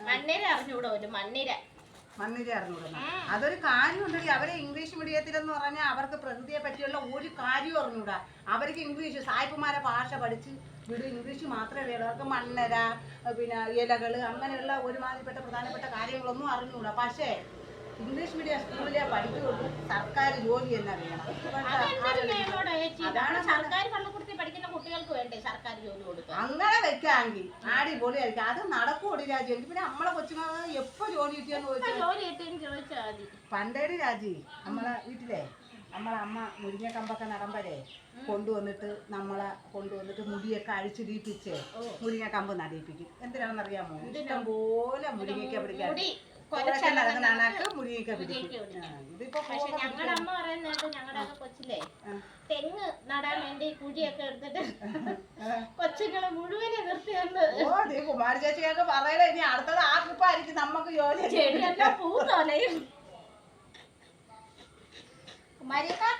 മണ്ണിര അറിഞ്ഞൂടോ മണ്ണിര അറിഞ്ഞൂടാ. അതൊരു കാര്യമുണ്ടെങ്കിൽ അവരെ ഇംഗ്ലീഷ് മീഡിയത്തിലെന്ന് പറഞ്ഞാൽ അവർക്ക് പ്രകൃതിയെ പറ്റിയുള്ള ഒരു കാര്യവും അറിഞ്ഞൂടാ. അവർക്ക് ഇംഗ്ലീഷ് സായിപ്പുമാരെ ഭാഷ പഠിച്ച് വീട് ഇംഗ്ലീഷ് മാത്രമേ വേണം. അവർക്ക് മണ്ണര പിന്നെ ഇലകൾ അങ്ങനെയുള്ള ഒരുമാതിരിപ്പെട്ട പ്രധാനപ്പെട്ട കാര്യങ്ങളൊന്നും അറിഞ്ഞൂടാ. പക്ഷേ ഇംഗ്ലീഷ് മീഡിയം സ്കൂളിലെ പഠിക്കുള്ളൂ. സർക്കാർ ജോലി തന്നെ വേണം. അങ്ങനെ വെക്കാമെങ്കിൽ അടിപൊളിയായിരിക്കും. അത് നടക്കൂടി രാജി. എനിക്ക് പിന്നെ നമ്മളെ കൊച്ചുങ്ങൾ എപ്പോ ജോലി കിട്ടിയെന്ന് ചോദിച്ചാൽ പണ്ടേടി രാജി നമ്മളെ വീട്ടിലെ നമ്മളെ അമ്മ മുരിങ്ങ കമ്പൊക്കെ നടമ്പഴേ കൊണ്ടുവന്നിട്ട് മുടിയൊക്കെ അഴിച്ചിടിപ്പിച്ച് മുരിങ്ങ കമ്പ് നടിയിപ്പിക്കും. എന്തിനാണെന്നറിയാമോ? ഇഷ്ടം പോലെ മുരിങ്ങയ്ക്ക പിടിക്കാൻ ഞങ്ങളുടെ അമ്മ പറയുന്നത് ഞങ്ങളുടെ കൊച്ചിലെ തെങ്ങ് നടാൻ വേണ്ടി കുഴിയൊക്കെ എടുത്തിട്ട് കൊച്ചുങ്ങളെ മുഴുവനെ നിർത്തിയുണ്ട്. കുമാരി ചേച്ചിയൊക്കെ പറയണേ ഇനി അടുത്തത് ആ ട്രിപ്പായിരിക്കും നമുക്ക് ജോലി. ചെടിയെല്ലാം പൂത്തോലയും കുമാരിയൊക്കെ